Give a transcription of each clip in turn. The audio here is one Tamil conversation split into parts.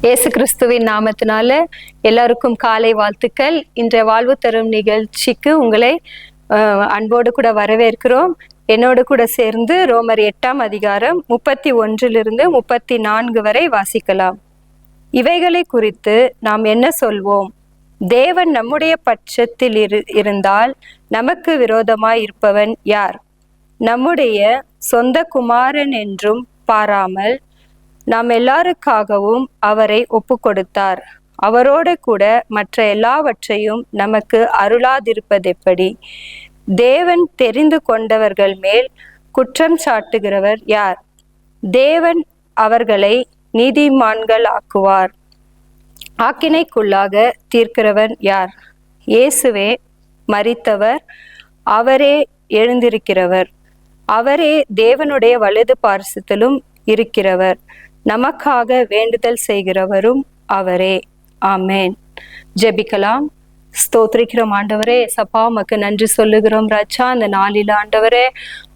இயேசு கிறிஸ்துவின் நாமத்தினால எல்லாருக்கும் காலை வாழ்த்துக்கள். இன்றைய வாழ்வு தரும் நிகழ்ச்சிக்கு உங்களை அன்போடு கூட வரவேற்கிறோம். என்னோடு கூட சேர்ந்து ரோமர் 8ஆம் அதிகாரம் 31 34 வரை வாசிக்கலாம். இவைகளை குறித்து நாம் என்ன சொல்வோம்? தேவன் நம்முடைய பட்சத்தில் இருந்தால் நமக்கு விரோதமாய் இருப்பவன் யார்? நம்முடைய சொந்த குமாரன் என்றும் பாராமல் நாம் எல்லாருக்காகவும் அவரை ஒப்பு கொடுத்தார். அவரோடு கூட மற்ற எல்லாவற்றையும் நமக்கு அருளாதிருப்பதெப்படி? தேவன் தெரிந்து கொண்டவர்கள் மேல் குற்றம் சாட்டுகிறவர் யார்? தேவன் அவர்களை நீதிமான்கள் ஆக்குவார். ஆக்கினைக்குள்ளாக தீர்க்கிறவன் யார்? இயேசுவே மரித்தவர், அவரே எழுந்திருக்கிறவர், அவரே தேவனுடைய வலது பார்சத்திலும் இருக்கிறவர், நமக்காக வேண்டுதல் செய்கிறவரும் அவரே. ஆமேன். ஜெபிக்கலாம். ஸ்தோத்திரிக்கிறோம் ஆண்டவரே. சப்பா உமக்கு நன்றி சொல்லுகிறோம் ராஜா. அந்த நாளில ஆண்டவரே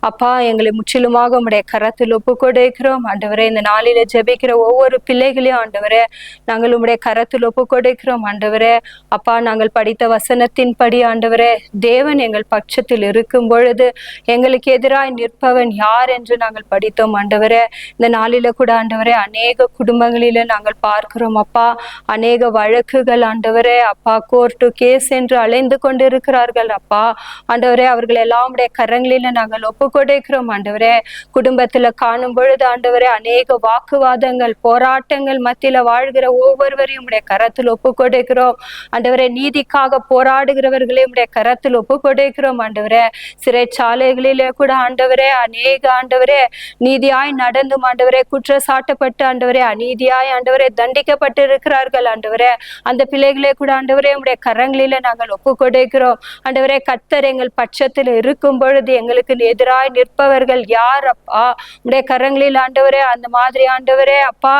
அப்பா எங்களை முற்றிலுமாக உம்முடைய கரத்தில் ஒப்பு கொடுக்கிறோம் ஆண்டவரே. இந்த நாளில ஜெபிக்கிற ஒவ்வொரு பிள்ளைகளையும் ஆண்டவரே நாங்கள் உம்முடைய கரத்தில் ஒப்பு கொடுக்கிறோம் ஆண்டவரே. அப்பா நாங்கள் படித்த வசனத்தின் படி ஆண்டவரே, தேவன் எங்கள் பட்சத்தில் இருக்கும் பொழுது எங்களுக்கு எதிராய் நிற்பவன் யார் என்று நாங்கள் படித்தோம் ஆண்டவரே. இந்த நாளில கூட ஆண்டவரே அநேக குடும்பங்களில நாங்கள் பார்க்கிறோம் அப்பா, அநேக வழக்குகள் ஆண்டவரே அப்பா கோர்ட்டு கேஸ் என்று அலைந்து கொண்டு இருக்கிறார்கள் அப்பா. ஆண்டவரே அவர்கள் எல்லாம் உடைய கரங்களில நாங்கள் ஒப்பு கொடுக்கிறோம் ஆண்டவரே. குடும்பத்துல காணும் பொழுது ஆண்டவரே அநேக வாக்குவாதங்கள் போராட்டங்கள் மத்தியில வாழ்கிற ஒவ்வொருவரையும் உடைய கரத்தில் ஒப்பு கொடுக்கிறோம் ஆண்டவரே. நீதிக்காக போராடுகிறவர்களே உடைய கரத்தில் ஒப்பு கொடுக்கிறோம் ஆண்டவரே. சிறைச்சாலைகளிலே கூட ஆண்டவரே அநேக ஆண்டவரே நீதியாய் நடந்தும் ஆண்டவரே குற்றச்சாட்டப்பட்டு ஆண்டவரே அநீதியாய் ஆண்டவரே தண்டிக்கப்பட்டு இருக்கிறார்கள் ஆண்டவரே. அந்த பிள்ளைகளே கூட ஆண்டவரே உடைய கரங்களில நாங்கள் ஒப்பு கொடுக்கிறோம் ஆண்டவரே. கர்த்தர் எங்கள் பட்சத்தில் இருக்கும் பொழுது எங்களுக்கு எதிராய் நிற்பவர்கள் யார் அப்பா? உடைய கரங்களில் ஆண்டவரே அந்த மாதிரி ஆண்டவரே அப்பா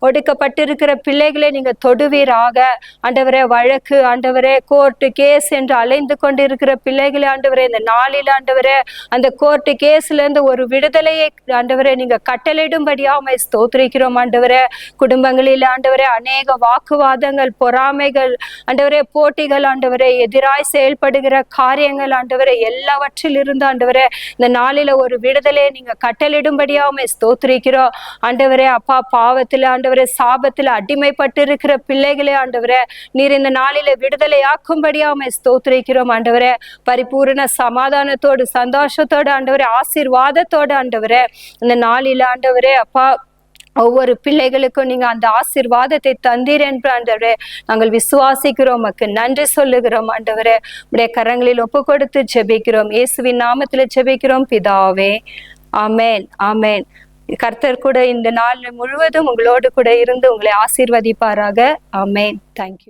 ஒடுக்கப்பட்டிருக்கிற பிள்ளைகளை நீங்க தொடுவீராக ஆண்டவரே. வழக்கு ஆண்டவரே கோர்ட்டு கேஸ் என்று அலைந்து கொண்டிருக்கிற பிள்ளைகளை ஆண்டவரே இந்த நாளில் ஆண்டவரே அந்த கோர்ட்டு கேஸ்ல இருந்து ஒரு விடுதலையை ஆண்டவரே நீங்க கட்டளையிடும்படியா உம்மை ஸ்தோத்திரிக்கிறோம் ஆண்டவரே. குடும்பங்களில் ஆண்டவரே அநேக வாக்குவாதங்கள் பொறாமைகள் ஆண்டவரே போட்டிகள் ஆண்டவரே எதிராய் செயல்படுகிற காரியங்கள் ஆண்டவரே எல்லாவற்றில் இருந்து ஆண்டவரே இந்த நாளில ஒரு விடுதலையை நீங்க கட்டளிடும்படியா உம்மை ஸ்தோத்திரிக்கிறோம் ஆண்டவரே. அப்பா பாவத்துல ஆண்டவரே சாபத்துல அடிமைப்பட்டு இருக்கிற பிள்ளைகளே ஆண்டவரே நீர் இந்த நாளில விடுதலை ஆக்கும்படியா உம்மை ஸ்தோத்திரிக்கிறோம் ஆண்டவரே. பரிபூர்ண சமாதானத்தோடு சந்தோஷத்தோடு ஆண்டவரே ஆசீர்வாதத்தோடு ஆண்டவரே இந்த நாளில ஆண்டவரே அப்பா ஒவ்வொரு பிள்ளைகளுக்கும் நீங்க அந்த ஆசீர்வாதத்தை தந்தீர் என்று ஆண்டவரே நாங்கள் விசுவாசிக்கிறோம். உமக்கு நன்றி சொல்லுகிறோம் ஆண்டவரே. உடைய கரங்களில் ஒப்பு கொடுத்து ஜெபிக்கிறோம். இயேசுவின் நாமத்துல ஜெபிக்கிறோம் பிதாவே. ஆமேன் ஆமேன். கர்த்தர் கூட இந்த நாள் முழுவதும் உங்களோடு கூட இருந்து உங்களை ஆசீர்வதிப்பாராக. ஆமேன். தேங்க்யூ.